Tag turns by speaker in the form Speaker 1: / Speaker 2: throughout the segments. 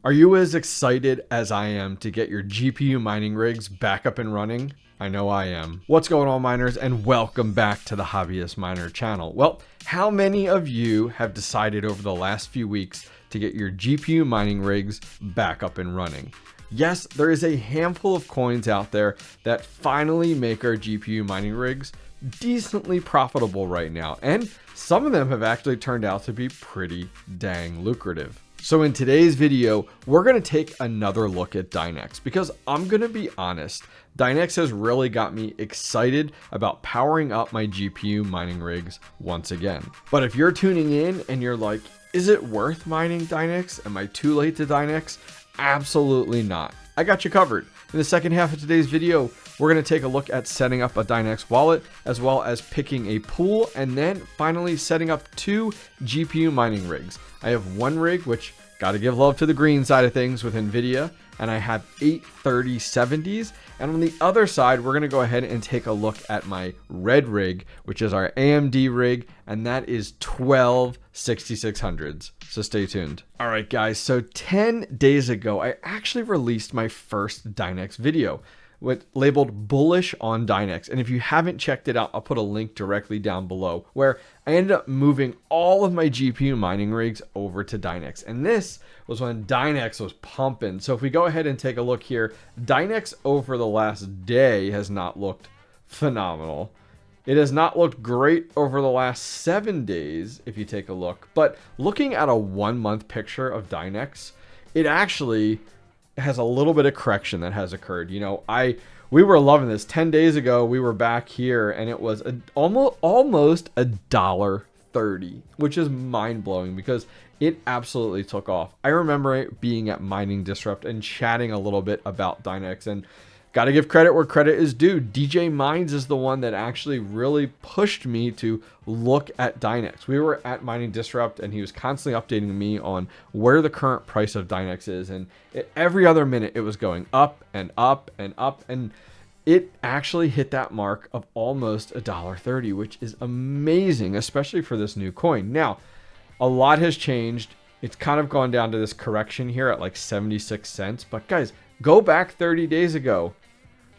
Speaker 1: Are you as excited as I am to get your GPU mining rigs back up and running? I know I am. What's going on, miners, and welcome back to the HIVEOS channel. Well, how many of you have decided over the last few weeks to get your GPU mining rigs back up and running? Yes, there is a handful of coins out there that finally make our GPU mining rigs decently profitable right now, and some of them have actually turned out to be pretty dang lucrative. So in today's video, we're going to take another look at Dynex because I'm going to be honest, Dynex has really got me excited about powering up my GPU mining rigs once again. But if you're tuning in and you're like, is it worth mining Dynex? Am I too late to Dynex? Absolutely not. I got you covered. In the second half of today's video, we're going to take a look at setting up a Dynex wallet, as well as picking a pool, and then finally setting up 2 GPU mining rigs. I have one rig, which got to give love to the green side of things with NVIDIA, and I have 8 3070s. And on the other side, we're going to go ahead and take a look at my red rig, which is our AMD rig, and that is 12 6600s. So stay tuned. All right, guys. So 10 days ago, I actually released my first Dynex video labeled bullish on Dynex. And if you haven't checked it out, I'll put a link directly down below, where I ended up moving all of my GPU mining rigs over to Dynex. And this was when Dynex was pumping. So if we go ahead and take a look here, Dynex over the last day has not looked phenomenal. It has not looked great over the last 7 days, if you take a look. But looking at a 1 month picture of Dynex, it actually has a little bit of correction that has occurred. You know, we were loving this 10 days ago. We were back here and it was almost $1.30, which is mind-blowing because it absolutely took off. I remember being at Mining Disrupt and chatting a little bit about Dynex, and got to give credit where credit is due. DJ Mines is the one that actually really pushed me to look at Dynex. We were at Mining Disrupt and he was constantly updating me on where the current price of Dynex is. And every other minute it was going up and up and up. And it actually hit that mark of almost $1.30, which is amazing, especially for this new coin. Now, a lot has changed. It's kind of gone down to this correction here at like 76 cents. But guys, go back 30 days ago.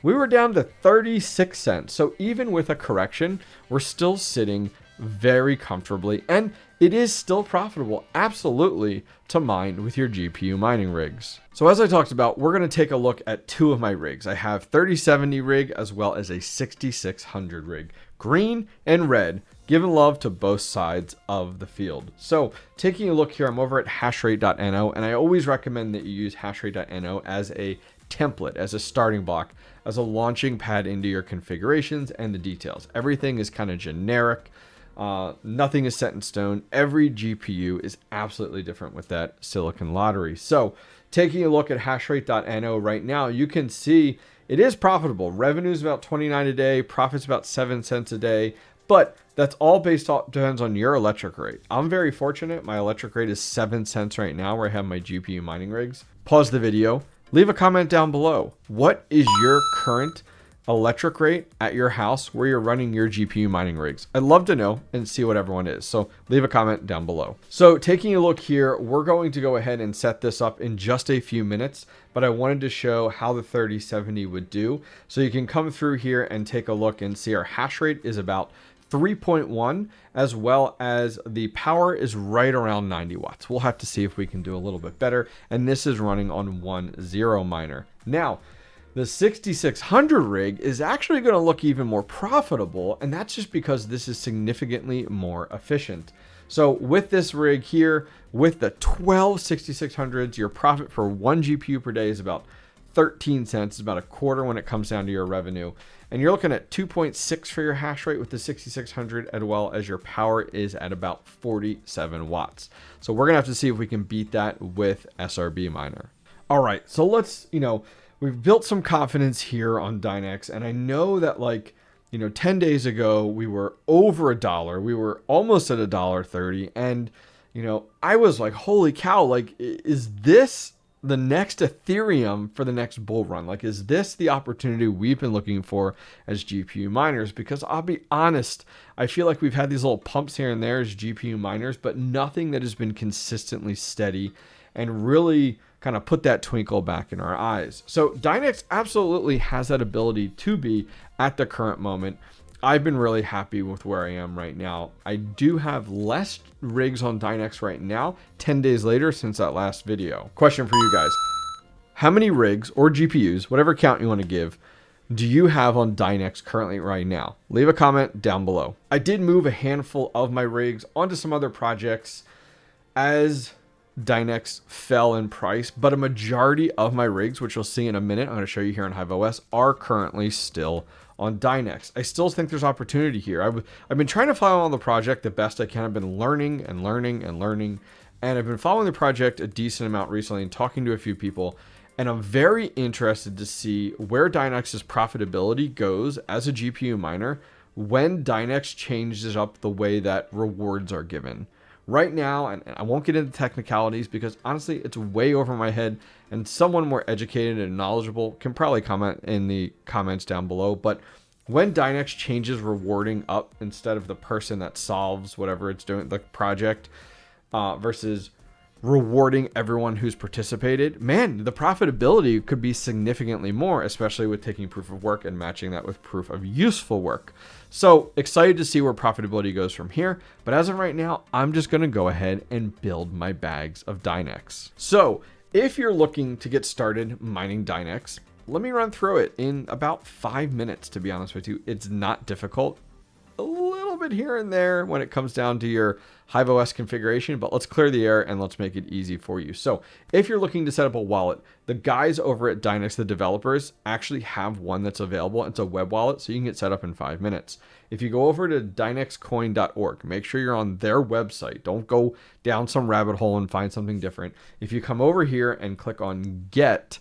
Speaker 1: We were down to 36 cents. So even with a correction, we're still sitting very comfortably, and it is still profitable, absolutely, to mine with your GPU mining rigs. So as I talked about, we're going to take a look at 2 of my rigs. I have 3070 rig as well as a 6600 rig, green and red, giving love to both sides of the field. So taking a look here, I'm over at hashrate.no, and I always recommend that you use hashrate.no as a template, as a starting block, as a launching pad into your configurations and the details. Everything is kind of generic. Nothing is set in stone. Every GPU is absolutely different with that silicon lottery. So taking a look at hashrate.no right now, you can see it is profitable. Revenue is about 29 a day, profits about 7 cents a day, but that's all depends on your electric rate. I'm very fortunate. My electric rate is 7 cents right now where I have my GPU mining rigs. Pause the video. Leave a comment down below. What is your current electric rate at your house where you're running your GPU mining rigs? I'd love to know and see what everyone is. So leave a comment down below. So taking a look here, we're going to go ahead and set this up in just a few minutes, but I wanted to show how the 3070 would do. So you can come through here and take a look and see our hash rate is about 3.1, as well as the power is right around 90 watts. We'll have to see if we can do a little bit better. And this is running on OneZeroMiner. Now, the 6600 rig is actually going to look even more profitable, and that's just because this is significantly more efficient. So with this rig here, with the 12 6600s, your profit for 1 GPU per day is about 13 cents. It's about a quarter when it comes down to your revenue. And you're looking at 2.6 for your hash rate with the 6600, as well as your power is at about 47 watts. So we're going to have to see if we can beat that with SRBMiner. All right, so let's, we've built some confidence here on Dynex. And I know that 10 days ago, we were over $1. We were almost at $1.30. And, I was like, holy cow, is this the next Ethereum for the next bull run? Is this the opportunity we've been looking for as GPU miners? Because I'll be honest, I feel like we've had these little pumps here and there as GPU miners, but nothing that has been consistently steady and really kind of put that twinkle back in our eyes. So Dynex absolutely has that ability to be at the current moment. I've been really happy with where I am right now. I do have less rigs on Dynex right now, 10 days later since that last video. Question for you guys. How many rigs or GPUs, whatever count you want to give, do you have on Dynex currently right now? Leave a comment down below. I did move a handful of my rigs onto some other projects as Dynex fell in price, but a majority of my rigs, which you'll see in a minute, I'm going to show you here on HIVEOS, are currently still on Dynex. I still think there's opportunity here. I've been trying to follow on the project the best I can. I've been learning, and I've been following the project a decent amount recently and talking to a few people, and I'm very interested to see where Dynex's profitability goes as a GPU miner when Dynex changes up the way that rewards are given. Right now, and I won't get into technicalities because honestly, it's way over my head, and someone more educated and knowledgeable can probably comment in the comments down below. But when Dynex changes rewarding up instead of the person that solves whatever it's doing, the project, versus rewarding everyone who's participated, man, the profitability could be significantly more, especially with taking proof of work and matching that with proof of useful work. So excited to see where profitability goes from here. But as of right now, I'm just going to go ahead and build my bags of Dynex. So if you're looking to get started mining Dynex, let me run through it in about 5 minutes, to be honest with you. It's not difficult. A little bit here and there when it comes down to your HIVEOS configuration, but let's clear the air and let's make it easy for you. So if you're looking to set up a wallet, the guys over at Dynex, the developers, actually have one that's available. It's a web wallet, so you can get set up in 5 minutes. If you go over to dynexcoin.org, make sure you're on their website. Don't go down some rabbit hole and find something different. If you come over here and click on Get,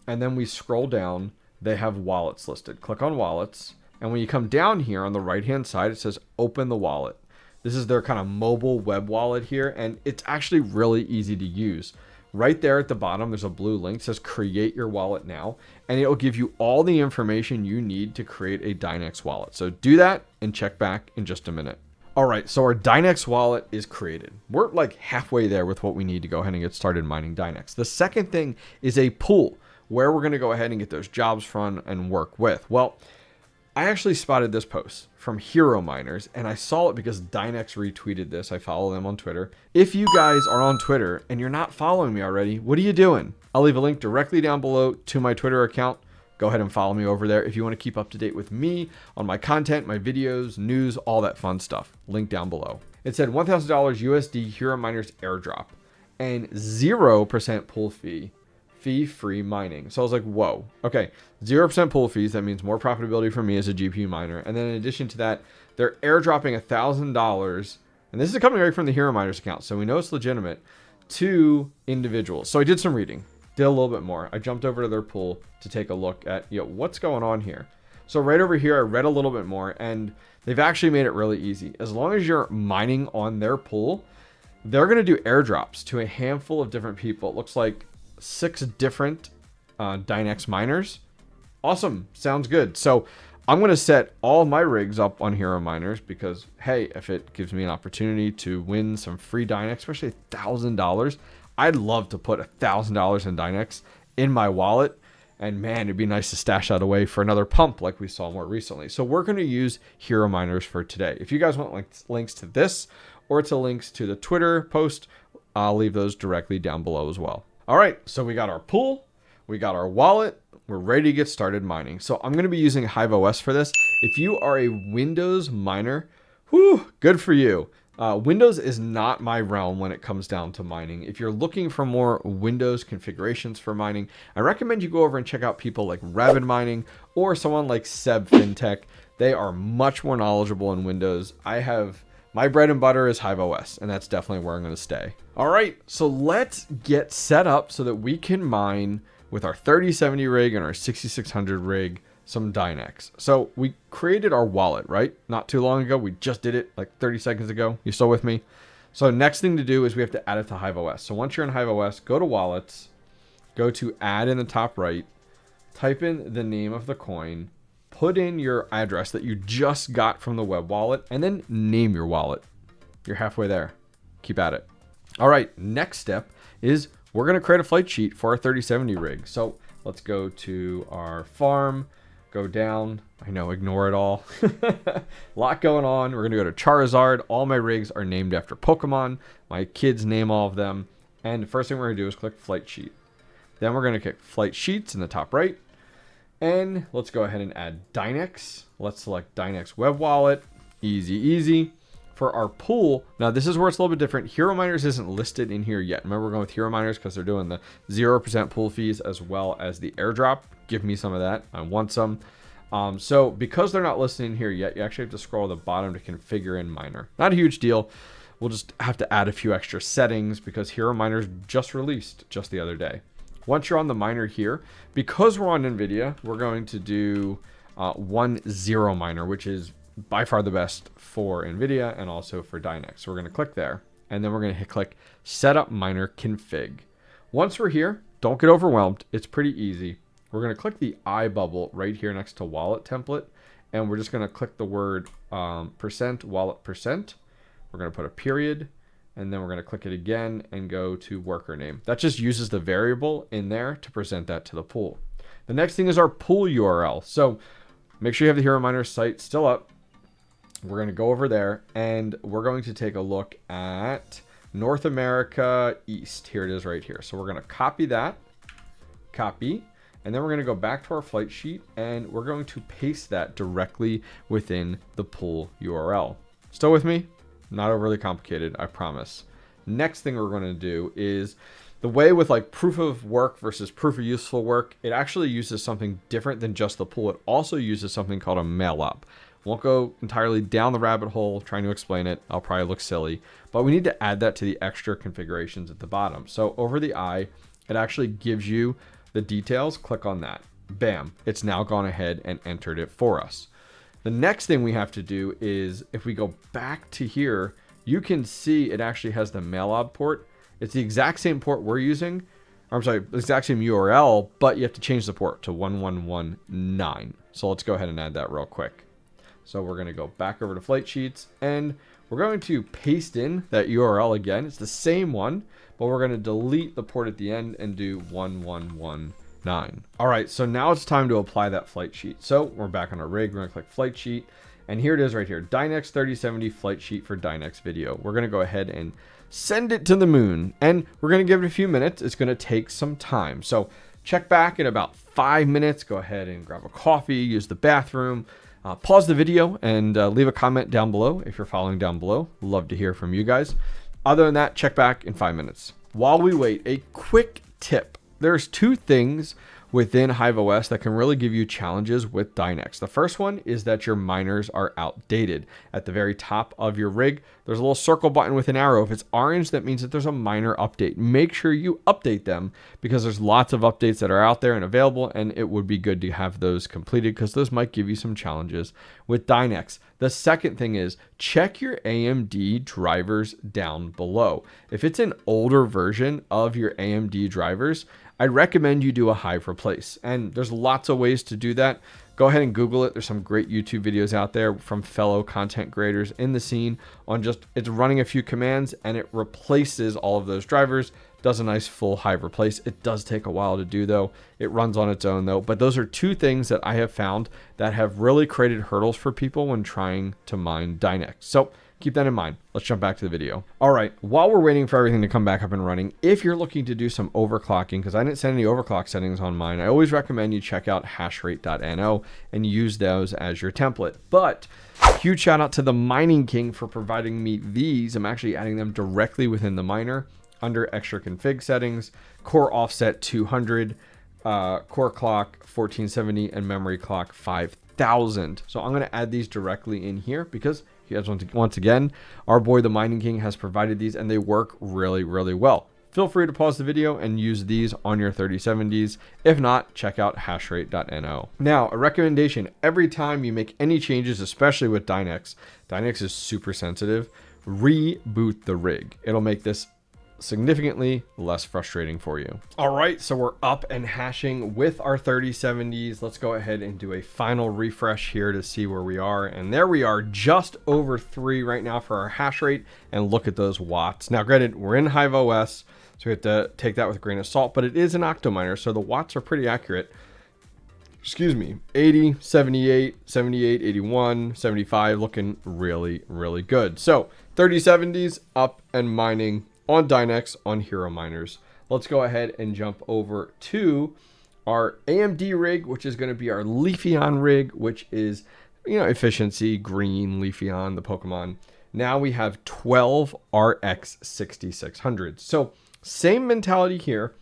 Speaker 1: and then we scroll down, they have wallets listed. Click on wallets. And when you come down here on the right-hand side, it says open the wallet. This is their kind of mobile web wallet here, and it's actually really easy to use. Right there at the bottom, there's a blue link that says create your wallet now, and it will give you all the information you need to create a Dynex wallet. So do that and check back in just a minute. All right, so our Dynex wallet is created. We're like halfway there with what we need to go ahead and get started mining Dynex. The second thing is a pool where we're going to go ahead and get those jobs from and work with. Well, I actually spotted this post from Herominers, and I saw it because Dynex retweeted this. I follow them on Twitter. If you guys are on Twitter and you're not following me already, what are you doing? I'll leave a link directly down below to my Twitter account. Go ahead and follow me over there if you want to keep up to date with me on my content, my videos, news, all that fun stuff. Link down below. It said $1,000 USD Herominers airdrop and 0% pool fee-free mining. So I was like, whoa, okay, 0% pool fees. That means more profitability for me as a GPU miner. And then in addition to that, they're airdropping $1,000, and this is coming right from the Herominers account, so we know it's legitimate, to individuals. So I did some reading, did a little bit more. I jumped over to their pool to take a look at, what's going on here. So right over here, I read a little bit more, and they've actually made it really easy. As long as you're mining on their pool, they're going to do airdrops to a handful of different people. It looks like 6 different Dynex miners. Awesome. Sounds good. So I'm going to set all my rigs up on Herominers because, hey, if it gives me an opportunity to win some free Dynex, especially $1,000, I'd love to put $1,000 in Dynex in my wallet. And man, it'd be nice to stash that away for another pump like we saw more recently. So we're going to use Herominers for today. If you guys want links to this or to links to the Twitter post, I'll leave those directly down below as well. All right, so we got our pool, we got our wallet, we're ready to get started mining. So I'm going to be using HIVEOS for this. If you are a Windows miner, good for you. Windows is not my realm when it comes down to mining. If you're looking for more Windows configurations for mining, I recommend you go over and check out people like Rapid Mining or someone like Seb Fintech. They are much more knowledgeable in Windows. My bread and butter is HIVEOS, and that's definitely where I'm going to stay. All right, so let's get set up so that we can mine with our 3070 rig and our 6600 rig some Dynex. So we created our wallet, right? Not too long ago. We just did it like 30 seconds ago. You still with me? So next thing to do is we have to add it to HIVEOS. So once you're in HIVEOS, go to wallets, go to add in the top right, type in the name of the coin, put in your address that you just got from the web wallet, and then name your wallet. You're halfway there. Keep at it. All right, next step is we're going to create a flight sheet for our 3070 rig. So let's go to our farm, go down. I know, ignore it all. A lot going on. We're going to go to Charizard. All my rigs are named after Pokemon. My kids name all of them. And the first thing we're going to do is click flight sheet. Then we're going to click flight sheets in the top right. And let's go ahead and add Dynex. Let's select Dynex web wallet. Easy, easy. For our pool, now this is where it's a little bit different. Herominers isn't listed in here yet. Remember, we're going with Herominers because they're doing the 0% pool fees as well as the airdrop. Give me some of that. I want some. So because they're not listed in here yet, you actually have to scroll to the bottom to configure in miner. Not a huge deal. We'll just have to add a few extra settings because Herominers just released just the other day. Once you're on the miner here, because we're on NVIDIA, we're going to do OneZeroMiner, which is by far the best for NVIDIA and also for Dynex. So we're going to click there, and then we're going to click Setup Miner Config. Once we're here, don't get overwhelmed. It's pretty easy. We're going to click the I bubble right here next to wallet template, and we're just going to click the word percent wallet percent. We're going to put a period, and then we're going to click it again and go to worker name. That just uses the variable in there to present that to the pool. The next thing is our pool URL. So make sure you have the Herominers site still up. We're going to go over there, and we're going to take a look at North America East. Here it is right here. So we're going to copy that, copy, and then we're going to go back to our flight sheet, and we're going to paste that directly within the pool URL. Still with me? Not overly complicated, I promise. Next thing we're going to do is the way with like proof of work versus proof of useful work, it actually uses something different than just the pool. It also uses something called a mail up. Won't go entirely down the rabbit hole trying to explain it. I'll probably look silly, but we need to add that to the extra configurations at the bottom. So over the I, it actually gives you the details. Click on that. Bam. It's now gone ahead and entered it for us. The next thing we have to do is if we go back to here, you can see it actually has the mail-out port. It's the exact same port we're using. Or, I'm sorry, the exact same URL, but you have to change the port to 1119. So let's go ahead and add that real quick. So we're going to go back over to flight sheets, and we're going to paste in that URL again. It's the same one, but we're going to delete the port at the end and do 1119. All right, so now it's time to apply that flight sheet. So we're back on our rig. We're going to click flight sheet, and here it is right here. Dynex 3070 flight sheet for Dynex video. We're going to go ahead and send it to the moon, and we're going to give it a few minutes. It's going to take some time. So check back in about 5 minutes. Go ahead and grab a coffee, use the bathroom. Pause the video and leave a comment down below if you're following down below. Love to hear from you guys. Other than that, check back in 5 minutes. While we wait, a quick tip. There's two things within HIVEOS that can really give you challenges with Dynex. The first one is that your miners are outdated. At the very top of your rig, there's a little circle button with an arrow. If it's orange, that means that there's a miner update. Make sure you update them because there's lots of updates that are out there and available, and it would be good to have those completed because those might give you some challenges with Dynex. The second thing is check your AMD drivers down below. If it's an older version of your AMD drivers, I'd recommend you do a hive replace. And there's lots of ways to do that. Go ahead and Google it. There's some great YouTube videos out there from fellow content creators in the scene on just, it's running a few commands and it replaces all of those drivers, does a nice full hive replace. It does take a while to do though. It runs on its own though. But those are two things that I have found that have really created hurdles for people when trying to mine Dynex. So keep that in mind. Let's jump back to the video. All right, while we're waiting for everything to come back up and running, if you're looking to do some overclocking, because I didn't set any overclock settings on mine, I always recommend you check out hashrate.no and use those as your template. But huge shout out to the Mining King for providing me these. I'm actually adding them directly within the miner under extra config settings, core offset 200, core clock 1470, and memory clock 5000. So I'm going to add these directly in here because once again, our boy the Mining King has provided these and they work really, really well. Feel free to pause the video and use these on your 3070s. If not, check out hashrate.no. Now, a recommendation, every time you make any changes, especially with Dynex, Dynex is super sensitive, reboot the rig. It'll make this significantly less frustrating for you. All right, so we're up and hashing with our 3070s. Let's go ahead and do a final refresh here to see where we are. And there we are, just over 3 right now for our hash rate. And look at those watts. Now, granted, we're in HIVEOS, so So we have to take that with a grain of salt, but it is an octominer, so the watts are pretty accurate. Excuse me, 80, 78, 78, 81, 75, looking really, really good. So 3070s up and mining on Dynex on Herominers. Let's go ahead and jump over to our AMD rig, which is going to be our Leafeon rig, which is, you know, efficiency, green, Leafeon, the Pokemon. Now we have 12 RX 6600s. So same mentality here.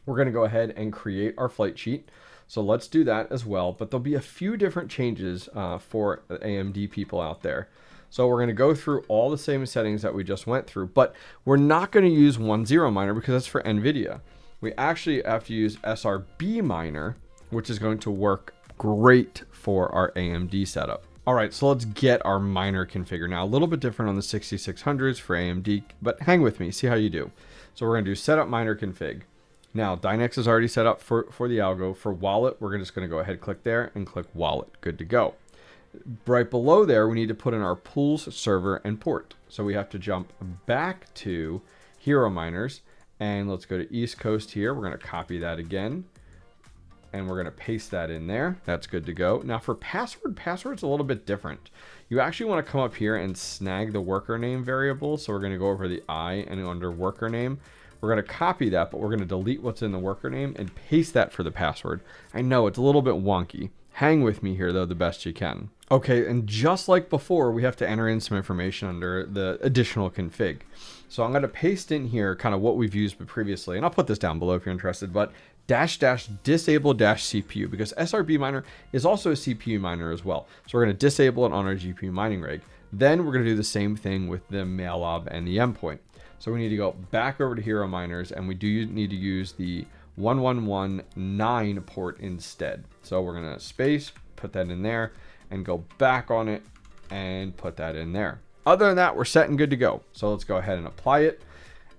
Speaker 1: We're going to go ahead and create our flight sheet. So let's do that as well. But there'll be a few different changes for AMD people out there. So we're going to go through all the same settings that we just went through, but we're not going to use OneZeroMiner because that's for NVIDIA. We actually have to use SRBMiner, which is going to work great for our AMD setup. All right, so let's get our miner configured. Now, a little bit different on the 6600s for AMD, but hang with me, see how you do. So we're going to do setup miner config. Now, Dynex is already set up for the algo. For wallet, we're just going to go ahead, click there, and click wallet. Good to go. Right below there, we need to put in our pools, server, and port. So we have to jump back to Herominers, and let's go to East Coast here. We're going to copy that again, and we're going to paste that in there. That's good to go. Now for password's a little bit different. You actually want to come up here and snag the worker name variable. So we're going to go over the I and under worker name. We're going to copy that, but we're going to delete what's in the worker name and paste that for the password. I know it's a little bit wonky. Hang with me here though, the best you can. Okay, and just like before, we have to enter in some information under the additional config. So I'm going to paste in here kind of what we've used previously, and I'll put this down below if you're interested, but -- disable -CPU, because SRBMiner is also a CPU miner as well. So we're going to disable it on our GPU mining rig. Then we're going to do the same thing with the mail-ob and the endpoint. So we need to go back over to Herominers, and we do need to use the 1119 port instead. So we're going to space, put that in there, and go back on it and put that in there. Other than that, we're set and good to go. So let's go ahead and apply it,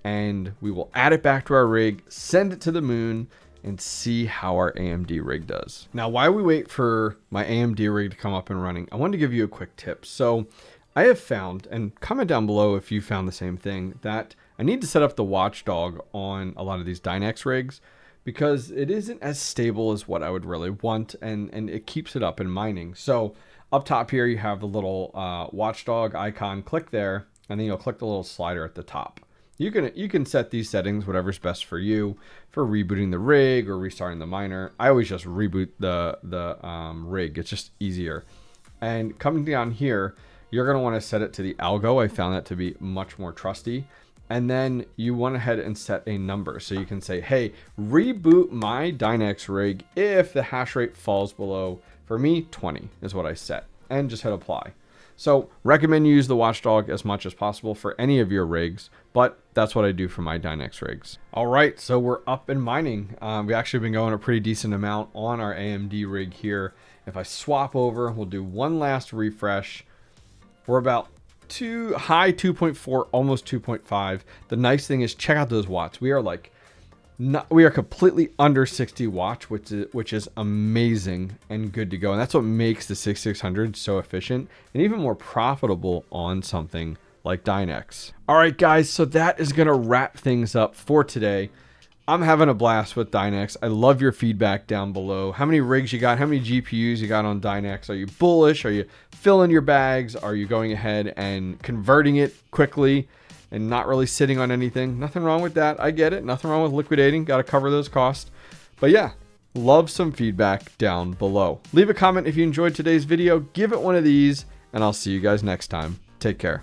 Speaker 1: and we will add it back to our rig, send it to the moon, and see how our AMD rig does. Now, while we wait for my AMD rig to come up and running, I wanted to give you a quick tip. So I have found, and comment down below if you found the same thing, that I need to set up the Watchdog on a lot of these Dynex rigs because it isn't as stable as what I would really want, and it keeps it up in mining. So up top here, you have the little Watchdog icon. Click there, and then you'll click the little slider at the top. You can set these settings, whatever's best for you, for rebooting the rig or restarting the miner. I always just reboot the rig. It's just easier. And coming down here, you're going to want to set it to the algo. I found that to be much more trusty. And then you want to head and set a number. So you can say, hey, reboot my Dynex rig if the hash rate falls below, for me, 20 is what I set. And just hit apply. So recommend you use the Watchdog as much as possible for any of your rigs, but that's what I do for my Dynex rigs. All right, so we're up and mining. We've actually been going a pretty decent amount on our AMD rig here. If I swap over, we'll do one last refresh. We're about high 2.4, almost 2.5. The nice thing is, check out those watts. We are completely under 60 watts, which is amazing and good to go. And that's what makes the 6600 so efficient and even more profitable on something like Dynex. All right, guys, so that is going to wrap things up for today. I'm having a blast with Dynex. I love your feedback down below. How many rigs you got? How many GPUs you got on Dynex? Are you bullish? Are you filling your bags? Are you going ahead and converting it quickly and not really sitting on anything? Nothing wrong with that. I get it. Nothing wrong with liquidating. Got to cover those costs. But yeah, love some feedback down below. Leave a comment if you enjoyed today's video. Give it one of these, and I'll see you guys next time. Take care.